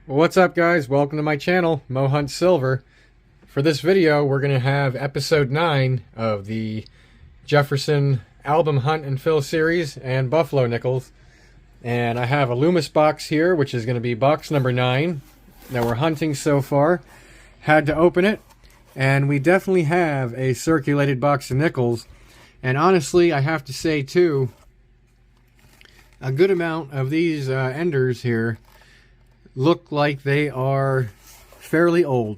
What's up, guys? Welcome to my channel, Mo Hunt Silver. For this video, we're going to have episode 9 of the Jefferson album hunt and fill series and buffalo nickels. And I have a Loomis box here, which is going to be box number 9 that we're hunting so far. Had to open it, and we definitely have a circulated box of nickels. And honestly, I have to say too, a good amount of these enders here look like they are fairly old.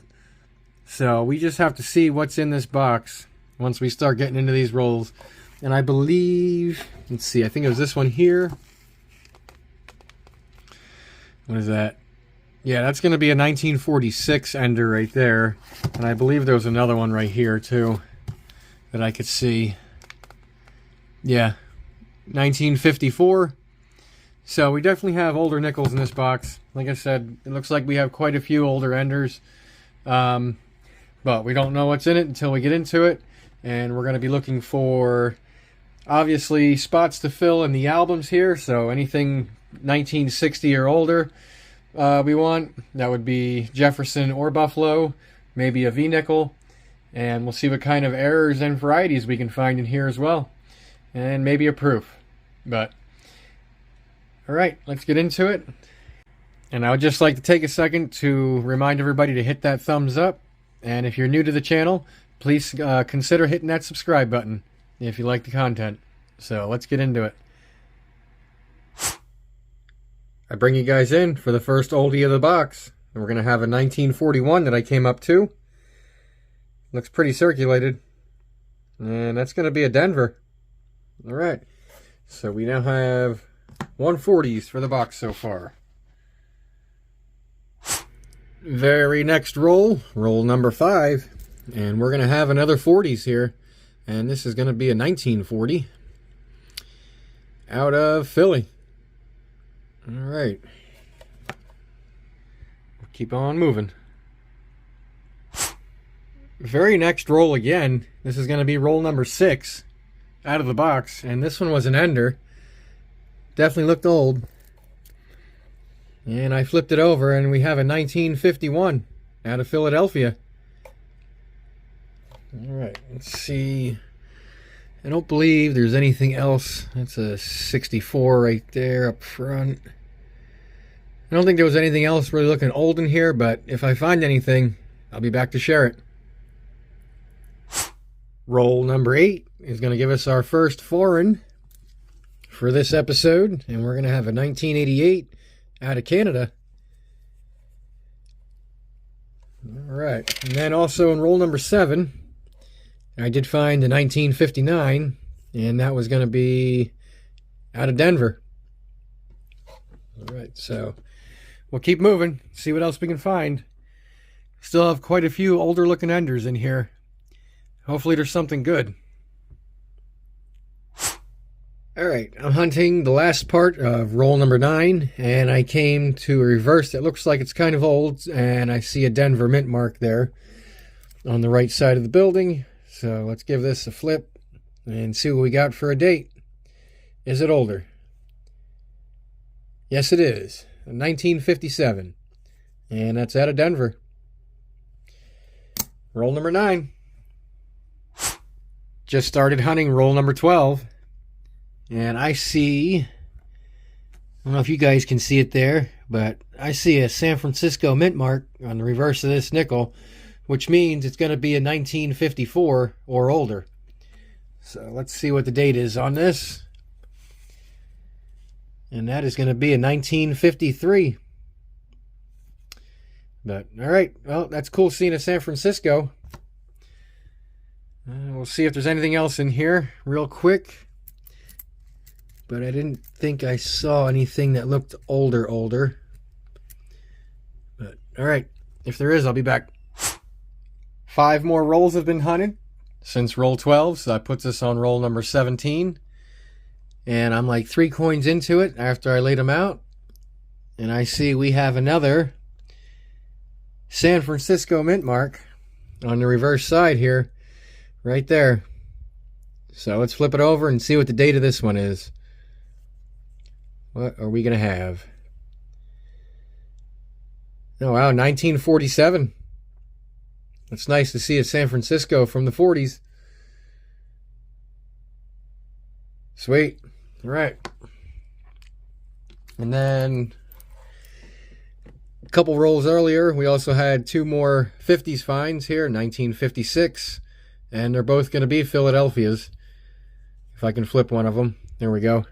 So we just have to see what's in this box once we start getting into these rolls. And I believe, let's see, I think it was this one here. What is that? Yeah, that's going to be a 1946 ender right there. And I believe there was another one right here too that I could see. Yeah, 1954. So we definitely have older nickels in this box. Like I said, it looks like we have quite a few older enders. But we don't know what's in it until we get into it. And we're going to be looking for, obviously, spots to fill in the albums here. So anything 1960 or older we want. That would be Jefferson or Buffalo. Maybe a V-nickel. And we'll see what kind of errors and varieties we can find in here as well. And maybe a proof. But alright, let's get into it. And I would just like to take a second to remind everybody to hit that thumbs up. And if you're new to the channel, please consider hitting that subscribe button if you like the content. So let's get into it. I bring you guys in for the first oldie of the box. And we're going to have a 1941 that I came up to. Looks pretty circulated. And that's going to be a Denver. Alright, so we now have 140s for the box so far. Very next roll, roll number 5, and we're going to have another 40s here, and this is going to be a 1940 out of Philly. Alright, keep on moving. Very next roll again, this is going to be roll number 6 out of the box, and this one was an ender. Definitely looked old. And I flipped it over and we have a 1951 out of Philadelphia. Alright, let's see. I don't believe there's anything else. That's a 64 right there up front. I don't think there was anything else really looking old in here, but if I find anything, I'll be back to share it. Roll number 8 is going to give us our first foreign for this episode, and we're going to have a 1988 out of Canada. Alright, and then also in roll number 7, I did find a 1959, and that was going to be out of Denver. Alright, so we'll keep moving, see what else we can find. Still have quite a few older looking enders in here. Hopefully there's something good. Alright, I'm hunting the last part of roll number 9, and I came to a reverse that looks like it's kind of old, and I see a Denver mint mark there on the right side of the building. So let's give this a flip and see what we got for a date. Is it older? Yes, it is. 1957. And that's out of Denver. Roll number 9. Just started hunting roll number 12. And I see, I don't know if you guys can see it there, but I see a San Francisco mint mark on the reverse of this nickel, which means it's going to be a 1954 or older. So let's see what the date is on this. And that is going to be a 1953. But, alright, well, that's cool seeing a San Francisco. We'll see if there's anything else in here real quick. But I didn't think I saw anything that looked older. But, alright, if there is, I'll be back. 5 more rolls have been hunted since roll 12, so that puts us on roll number 17. And I'm like 3 coins into it after I laid them out. And I see we have another San Francisco mint mark on the reverse side here, right there. So let's flip it over and see what the date of this one is. What are we going to have? Oh, wow, 1947. It's nice to see a San Francisco from the 40s. Sweet. All right. And then a couple rolls earlier, we also had two more 50s finds here, 1956. And they're both going to be Philadelphia's. If I can flip one of them. There we go.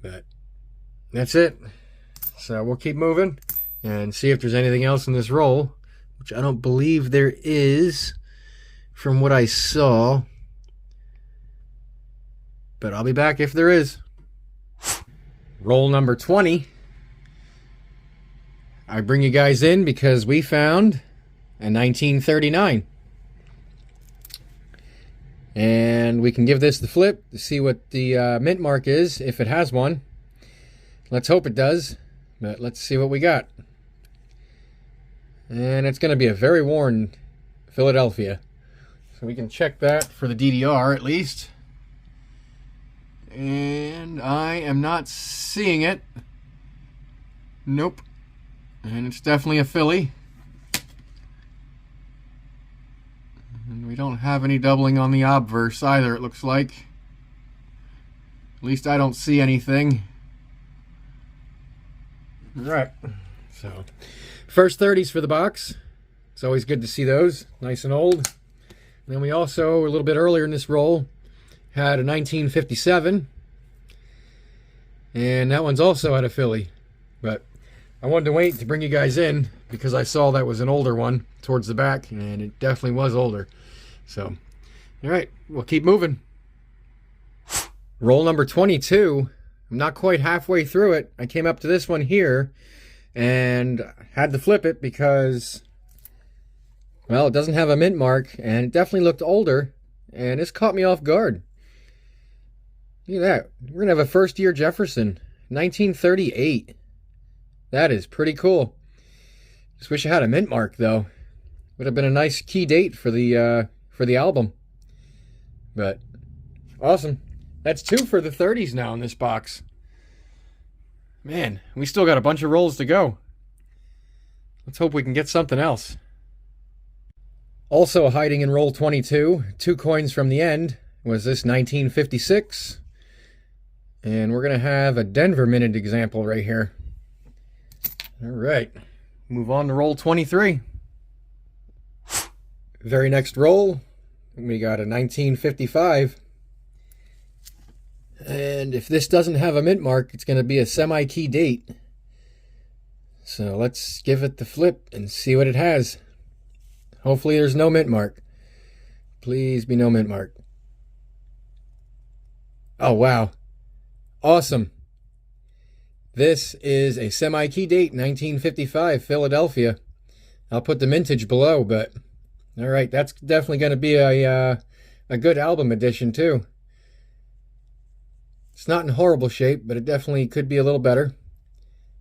But that's it. So we'll keep moving and see if there's anything else in this roll, which I don't believe there is from what I saw. But I'll be back if there is. Roll number 20. I bring you guys in because we found a 1939. And we can give this the flip to see what the mint mark is, if it has one. Let's hope it does, but let's see what we got. And it's going to be a very worn Philadelphia. So we can check that for the DDR at least. And I am not seeing it. Nope. And it's definitely a Philly. And we don't have any doubling on the obverse either, it looks like. At least I don't see anything. Right. So, first 30s for the box. It's always good to see those. Nice and old. And then we also, a little bit earlier in this roll, had a 1957. And that one's also out of Philly. But I wanted to wait to bring you guys in because I saw that was an older one towards the back, and it definitely was older. So, all right, we'll keep moving. Roll number 22. I'm not quite halfway through it. I came up to this one here and had to flip it because, well, it doesn't have a mint mark, and it definitely looked older, and this caught me off guard. Look at that. We're going to have a first-year Jefferson, 1938. That is pretty cool. Just wish I had a mint mark, though. Would have been a nice key date for the album. But awesome. That's two for the 30s now in this box. Man, we still got a bunch of rolls to go. Let's hope we can get something else. Also hiding in roll 22, two coins from the end, was this 1956. And we're going to have a Denver minted example right here. All right. Move on to roll 23. Very next roll, we got a 1955. And if this doesn't have a mint mark, it's going to be a semi-key date. So let's give it the flip and see what it has. Hopefully there's no mint mark. Please be no mint mark. Oh, wow. Awesome. This is a semi-key date, 1955, Philadelphia. I'll put the mintage below, but all right, that's definitely going to be a good album edition too. It's not in horrible shape, but it definitely could be a little better.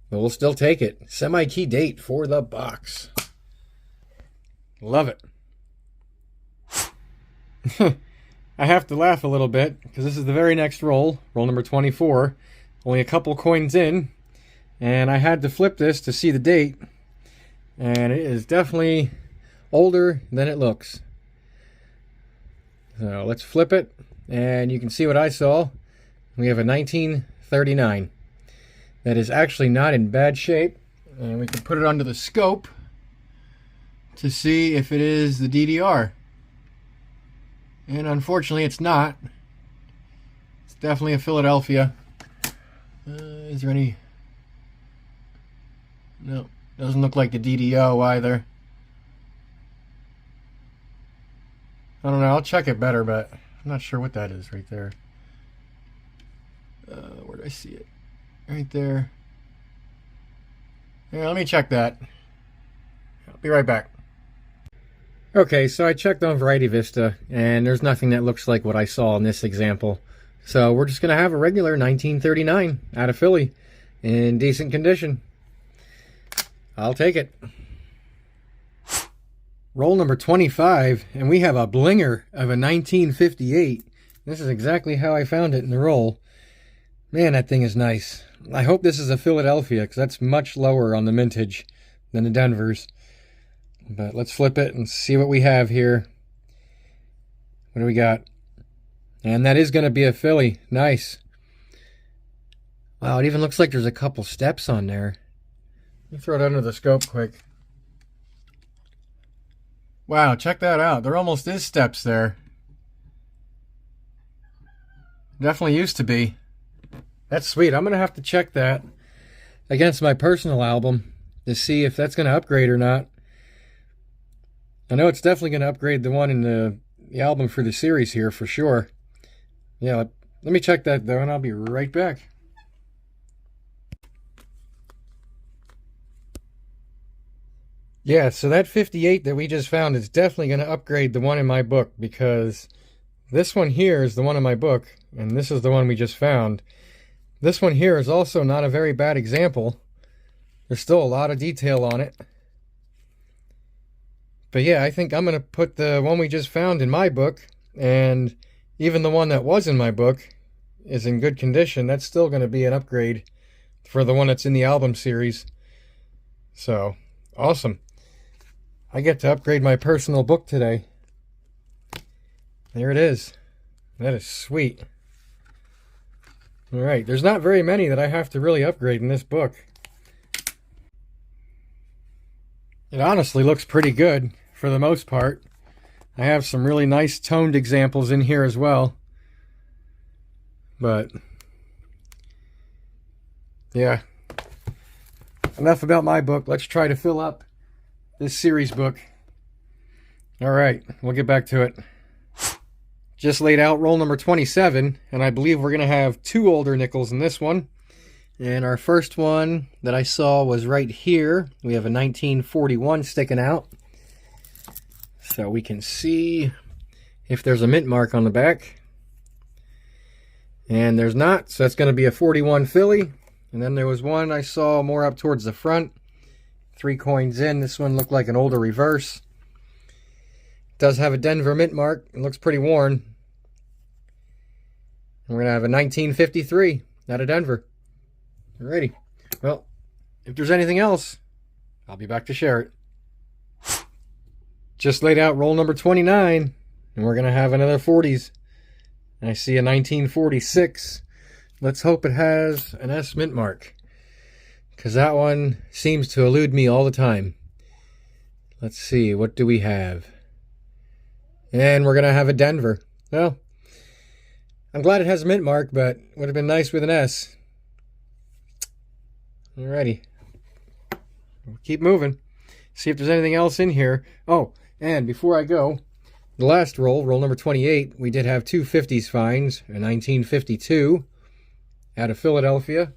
But we'll still take it. Semi-key date for the box. Love it. I have to laugh a little bit because this is the very next roll, roll number 24. Only a couple coins in, and I had to flip this to see the date, and it is definitely older than it looks. So let's flip it, and you can see what I saw. We have a 1939 that is actually not in bad shape, and we can put it under the scope to see if it is the DDR. And unfortunately it's not. It's definitely a Philadelphia. Is there any? No, doesn't look like the DDO either. I don't know, I'll check it better, but I'm not sure what that is right there. Where did I see it? Right there. Yeah, let me check that. I'll be right back. Okay, so I checked on Variety Vista, and there's nothing that looks like what I saw in this example. So we're just going to have a regular 1939 out of Philly in decent condition. I'll take it. Roll number 25, and we have a blinger of a 1958. This is exactly how I found it in the roll. Man, that thing is nice. I hope this is a Philadelphia, because that's much lower on the mintage than the Denvers. But let's flip it and see what we have here. What do we got? And that is going to be a Philly. Nice. Wow, it even looks like there's a couple steps on there. Let me throw it under the scope quick. Wow, check that out. There almost is steps there. Definitely used to be. That's sweet. I'm going to have to check that against my personal album to see if that's going to upgrade or not. I know it's definitely going to upgrade the one in the album for the series here for sure. Yeah, let me check that though, and I'll be right back. Yeah, so that 58 that we just found is definitely going to upgrade the one in my book, because this one here is the one in my book, and this is the one we just found. This one here is also not a very bad example. There's still a lot of detail on it. But yeah, I think I'm going to put the one we just found in my book, and even the one that was in my book is in good condition. That's still going to be an upgrade for the one that's in the album series. So, awesome. I get to upgrade my personal book today. There it is. That is sweet. Alright, there's not very many that I have to really upgrade in this book. It honestly looks pretty good for the most part. I have some really nice toned examples in here as well. But, yeah. Enough about my book. Let's try to fill up this series book. Alright, we'll get back to it. Just laid out roll number 27, and I believe we're going to have two older nickels in this one. And our first one that I saw was right here. We have a 1941 sticking out. So we can see if there's a mint mark on the back. And there's not, so that's going to be a 41 Philly. And then there was one I saw more up towards the front. 3 coins in. This one looked like an older reverse. It does have a Denver mint mark. It looks pretty worn. And we're going to have a 1953 out of Denver. Alrighty. Well, if there's anything else, I'll be back to share it. Just laid out roll number 29, and we're going to have another 40s. And I see a 1946. Let's hope it has an S mint mark, because that one seems to elude me all the time. Let's see, what do we have? And we're going to have a Denver. Well, I'm glad it has a mint mark, but it would have been nice with an S. Alrighty. We'll keep moving. See if there's anything else in here. Oh, and before I go, the last roll, roll number 28, we did have two 50s finds, a 1952 out of Philadelphia,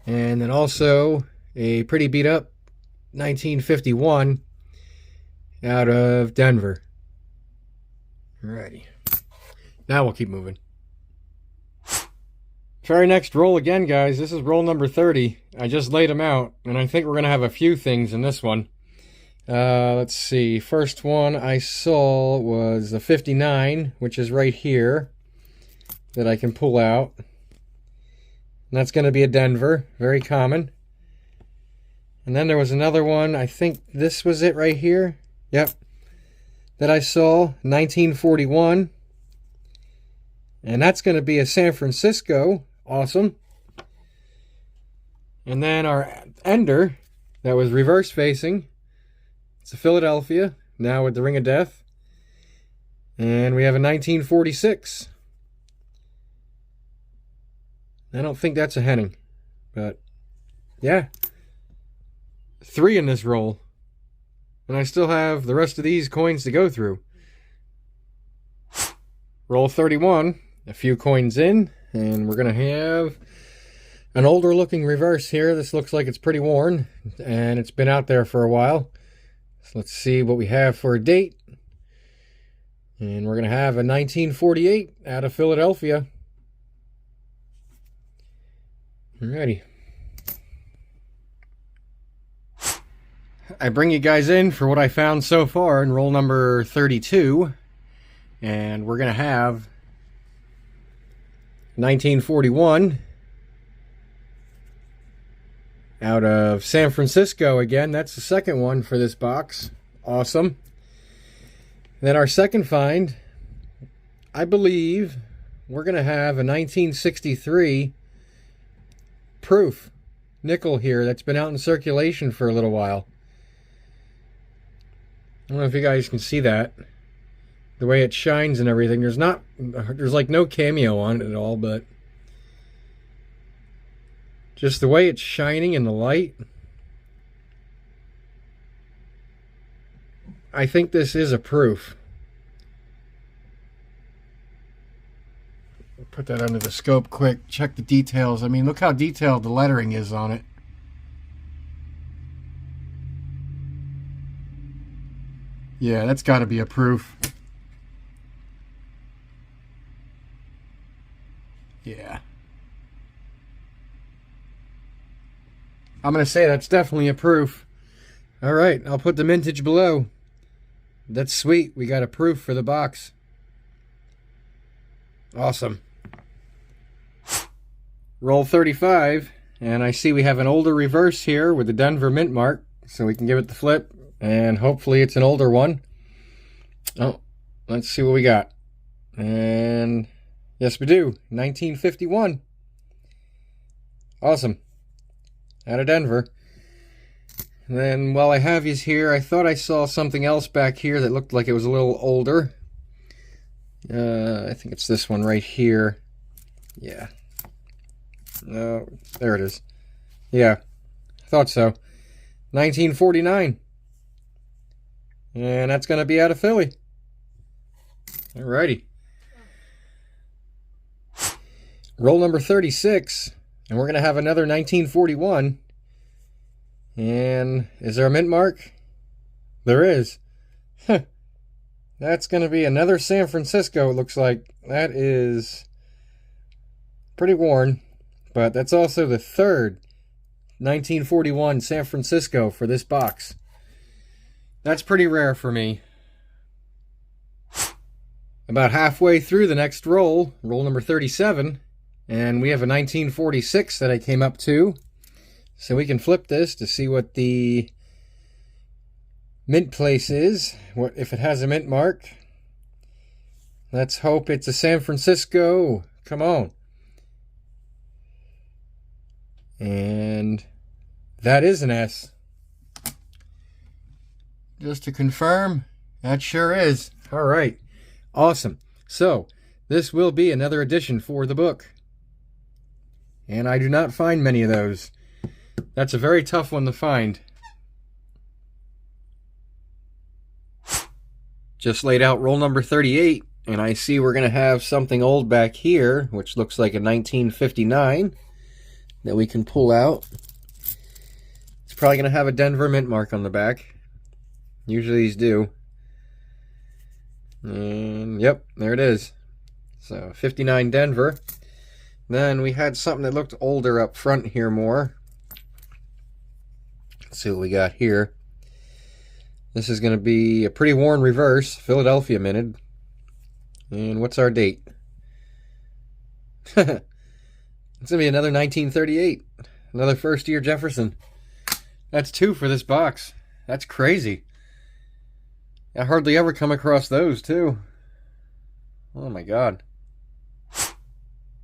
and then also a pretty beat up 1951 out of Denver. Alrighty. Now we'll keep moving. Very next roll again, guys. This is roll number 30. I just laid them out, and I think we're going to have a few things in this one. Let's see. First one I saw was a 59, which is right here, that I can pull out. And that's going to be a Denver. Very common. And then there was another one. I think this was it right here. Yep. That I saw. 1941. And that's going to be a San Francisco. Awesome. And then our ender that was reverse facing. It's a Philadelphia. Now with the Ring of Death. And we have a 1946. I don't think that's a Henning. But, yeah. 3 in this roll. And I still have the rest of these coins to go through. Roll 31. A few coins in. And we're going to have an older looking reverse here. This looks like it's pretty worn. And it's been out there for a while. So let's see what we have for a date. And we're going to have a 1948 out of Philadelphia. Alrighty. I bring you guys in for what I found so far in roll number 32. And we're going to have 1941 out of San Francisco again. That's the second one for this box. Awesome. Then our second find, I believe we're going to have a 1963 proof nickel here that's been out in circulation for a little while. I don't know if you guys can see that. The way it shines and everything. There's like no cameo on it at all, but just the way it's shining in the light. I think this is a proof. Put that under the scope quick. Check the details. I mean, look how detailed the lettering is on it. Yeah, that's got to be a proof. Yeah. I'm going to say that's definitely a proof. All right, I'll put the mintage below. That's sweet. We got a proof for the box. Awesome. Roll 35, and I see we have an older reverse here with the Denver mint mark, so we can give it the flip, and hopefully it's an older one. Oh, let's see what we got. And yes, we do. 1951. Awesome. Out of Denver. And then while I have you here, I thought I saw something else back here that looked like it was a little older. I think it's this one right here. Yeah. No, there it is. Yeah, thought so. 1949. And that's going to be out of Philly. Alrighty. Roll number 36. And we're going to have another 1941. And is there a mint mark? There is. That's going to be another San Francisco, it looks like. That is pretty worn. But that's also the third 1941 San Francisco for this box. That's pretty rare for me. About halfway through the next roll, roll number 37, and we have a 1946 that I came up to. So we can flip this to see what the mint place is, what if it has a mint mark. Let's hope it's a San Francisco. Come on. And that is an S. Just to confirm, that sure is. All right. Awesome. So, this will be another edition for the book. And I do not find many of those. That's a very tough one to find. Just laid out roll number 38, and I see we're going to have something old back here, which looks like a 1959. That we can pull out. It's probably going to have a Denver mint mark on the back. Usually these do. And yep, there it is. So 59 Denver. Then we had something that looked older up front here more. Let's see what we got here. This is going to be a pretty worn reverse, Philadelphia minted. And what's our date? It's going to be another 1938. Another first year Jefferson. That's two for this box. That's crazy. I hardly ever come across those, too. Oh my god.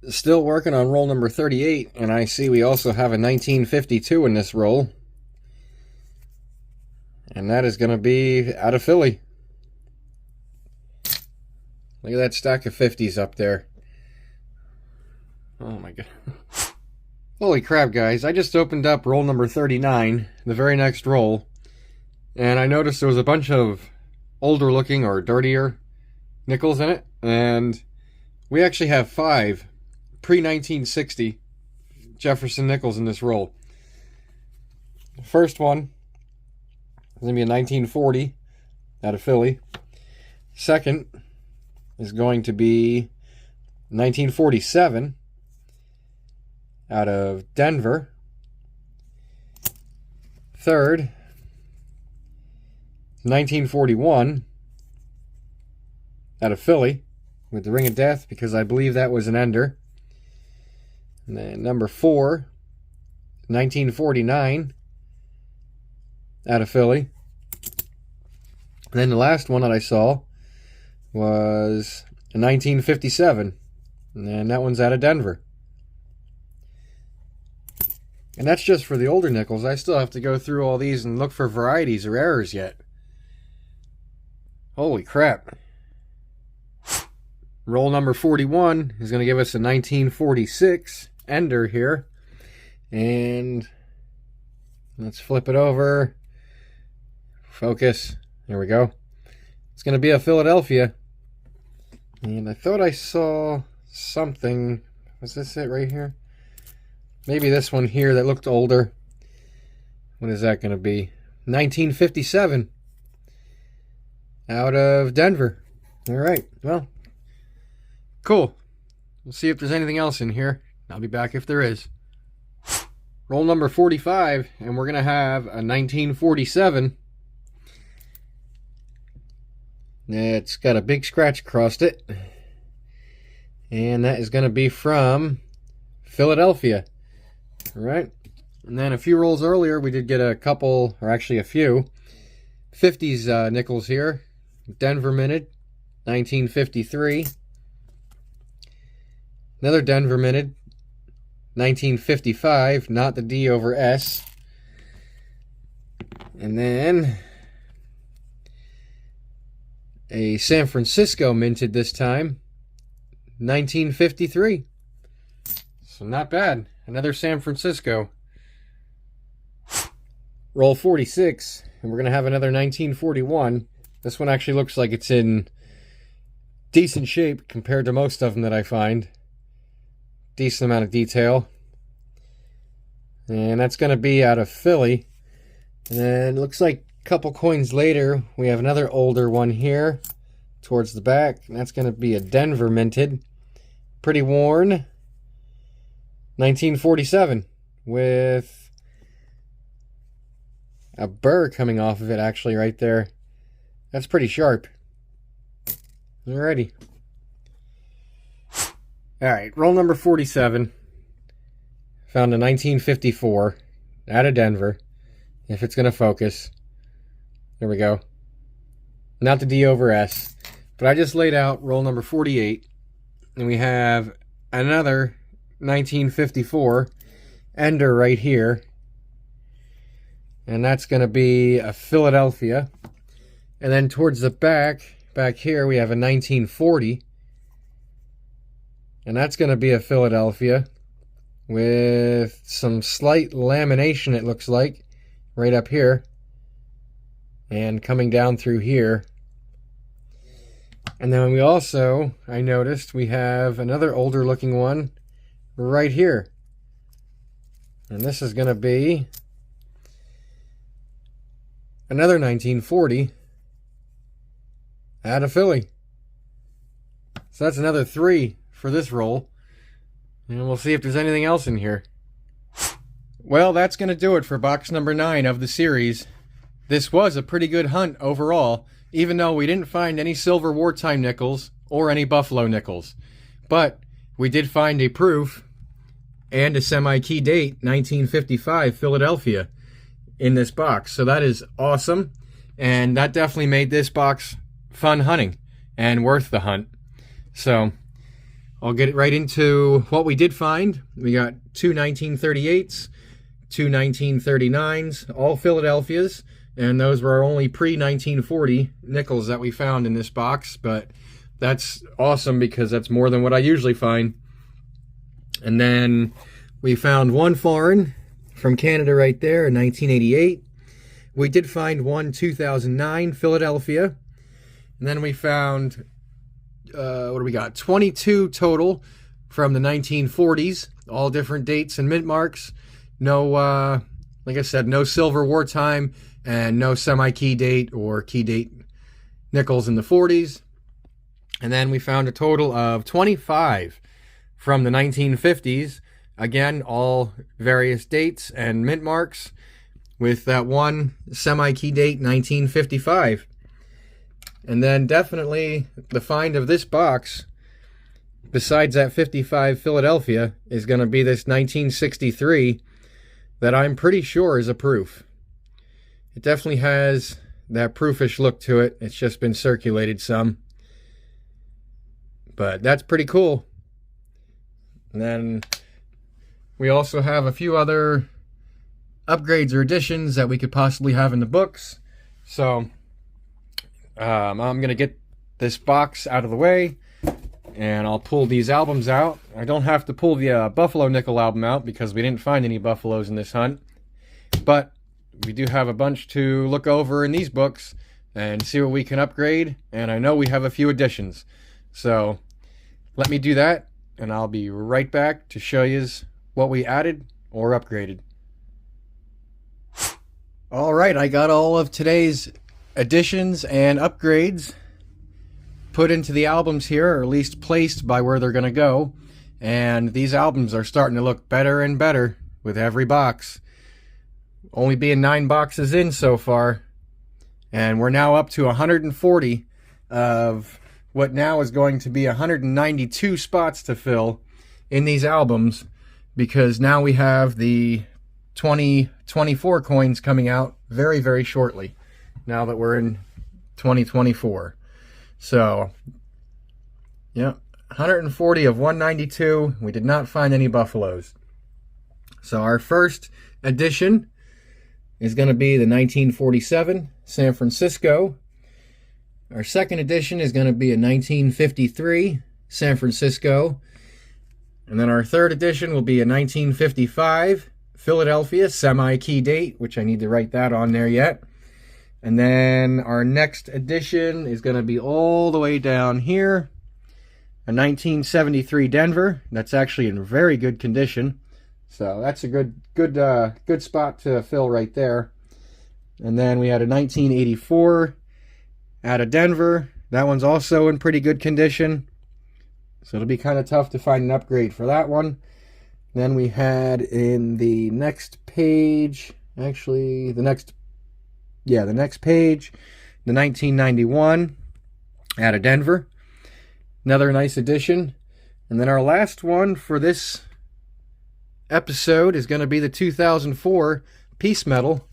Still working on roll number 38, and I see we also have a 1952 in this roll. And that is going to be out of Philly. Look at that stack of 50s up there. Oh my god. Holy crap, guys. I just opened up roll number 39, the very next roll, and I noticed there was a bunch of older looking or dirtier nickels in it, and we actually have 5 pre-1960 Jefferson nickels in this roll. The first one is going to be a 1940 out of Philly. Second is going to be 1947 out of Denver. Third, 1941 out of Philly with the Ring of Death, because I believe that was an ender. And then number 4 1949 out of Philly. And then the last one that I saw was a 1957, and that one's out of Denver. And that's just for the older nickels. I still have to go through all these and look for varieties or errors yet. Holy crap. Roll number 41 is going to give us a 1946 Ender here. And let's flip it over. Focus. There we go. It's going to be a Philadelphia. And I thought I saw something. Was this it right here? Maybe this one here that looked older. What is that going to be? 1957. Out of Denver. All right. Well, cool. We'll see if there's anything else in here. I'll be back if there is. Roll number 45, and we're going to have a 1947. It's got a big scratch across it. And that is going to be from Philadelphia. All right. And then a few rolls earlier, we did get a couple, or actually a few, 50s nickels here. Denver minted, 1953. Another Denver minted, 1955, not the D over S. And then a San Francisco minted this time, 1953. So not bad. Another San Francisco. Roll 46, and we're going to have another 1941. This one actually looks like it's in decent shape compared to most of them that I find. Decent amount of detail. And that's going to be out of Philly. And then it looks like a couple coins later, we have another older one here towards the back. And that's going to be a Denver minted. Pretty worn. 1947 with a burr coming off of it actually right there. That's pretty sharp. Alrighty. Alright, roll number 47. Found a 1954 out of Denver. If it's going to focus. There we go. Not the D over S. But I just laid out roll number 48. And we have another 1954 Ender right here. And that's going to be a Philadelphia. And then towards the back here, we have a 1940. And that's going to be a Philadelphia with some slight lamination, it looks like, right up here. And coming down through here. And then we also, I noticed, we have another older looking one right here. And this is going to be another 1940 out of Philly. So that's another 3 for this roll. And we'll see if there's anything else in here. Well, that's going to do it for box number 9 of the series. This was a pretty good hunt overall, even though we didn't find any silver wartime nickels or any buffalo nickels. But we did find a proof and a semi-key date, 1955 Philadelphia, in this box. So that is awesome. And that definitely made this box fun hunting and worth the hunt. So I'll get right into what we did find. We got 2 1938s, 2 1939s, all Philadelphias. And those were our only pre-1940 nickels that we found in this box. But that's awesome because that's more than what I usually find. And then we found one foreign from Canada right there in 1988. We did find one 2009 Philadelphia. And then we found, what do we got? 22 total from the 1940s. All different dates and mint marks. No, like I said, no silver wartime and no semi-key date or key date nickels in the 40s. And then we found a total of 25 from the 1950s. Again, all various dates and mint marks with that one semi-key date, 1955. And then definitely the find of this box, besides that 55 Philadelphia, is going to be this 1963 that I'm pretty sure is a proof. It definitely has that proofish look to it. It's just been circulated some. But that's pretty cool. And then we also have a few other upgrades or additions that we could possibly have in the books. So I'm going to get this box out of the way, and I'll pull these albums out. I don't have to pull the Buffalo Nickel album out because we didn't find any buffaloes in this hunt. But we do have a bunch to look over in these books and see what we can upgrade. And I know we have a few additions. So let me do that, and I'll be right back to show you what we added or upgraded. All right, I got all of today's additions and upgrades put into the albums here, or at least placed by where they're going to go. And these albums are starting to look better and better with every box. Only being 9 boxes in so far, and we're now up to 140 of what now is going to be 192 spots to fill in these albums, because now we have the 2024 coins coming out very, very shortly, now that we're in 2024. So, yeah, 140 of 192. We did not find any buffaloes. So our first edition is going to be the 1947 San Francisco. Our second edition is going to be a 1953 San Francisco. And then our third edition will be a 1955 Philadelphia semi-key date, which I need to write that on there yet. And then our next edition is going to be all the way down here, a 1973 Denver. That's actually in very good condition. So that's a good spot to fill right there. And then we had a 1984 out of Denver. That one's also in pretty good condition. So it'll be kind of tough to find an upgrade for that one. Then we had in the next page, actually the next page, the 1991 out of Denver. Another nice addition. And then our last one for this episode is going to be the 2004 Peace Medal,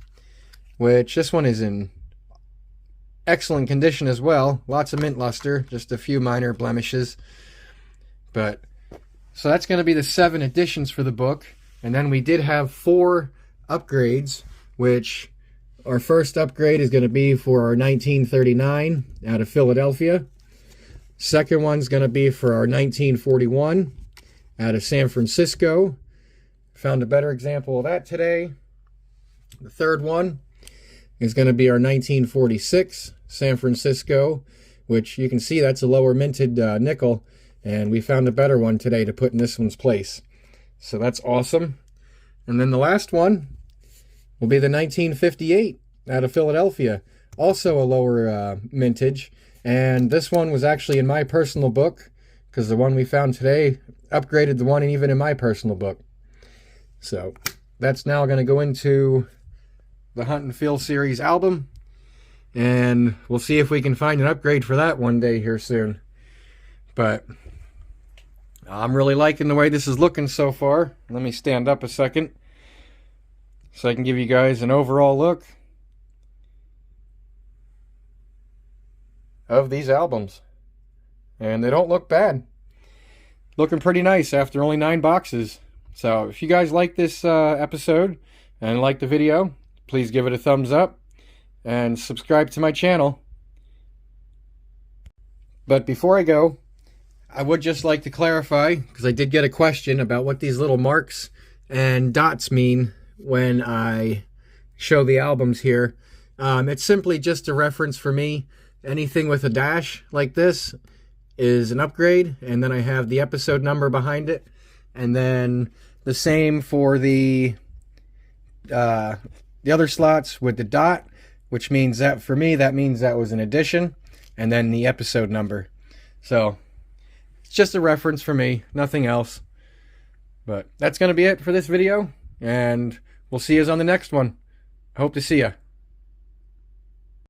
which this one is in excellent condition as well. Lots of mint luster, just a few minor blemishes. But so that's going to be the 7 additions for the book. And then we did have 4 upgrades, which our first upgrade is going to be for our 1939 out of Philadelphia. Second one's going to be for our 1941 out of San Francisco. Found a better example of that today. The third one is going to be our 1946 San Francisco, which you can see that's a lower minted nickel, and we found a better one today to put in this one's place. So that's awesome. And then the last one will be the 1958 out of Philadelphia, also a lower mintage, and this one was actually in my personal book, because the one we found today upgraded the one even in my personal book. So that's now going to go into the Hunt and Feel series album, and we'll see if we can find an upgrade for that one day here soon. But I'm really liking the way this is looking so far. Let me stand up a second so I can give you guys an overall look of these albums. And they don't look bad. Looking pretty nice after only 9 boxes. So if you guys like this episode and like the video, please give it a thumbs up and subscribe to my channel. But before I go, I would just like to clarify, because I did get a question about what these little marks and dots mean when I show the albums here. It's simply just a reference for me. Anything with a dash like this is an upgrade, and then I have the episode number behind it. And then the same for the other slots with the dot, which means that for me, that means that was an addition, and then the episode number. So it's just a reference for me, nothing else. But that's going to be it for this video, and we'll see you on the next one. I hope to see ya.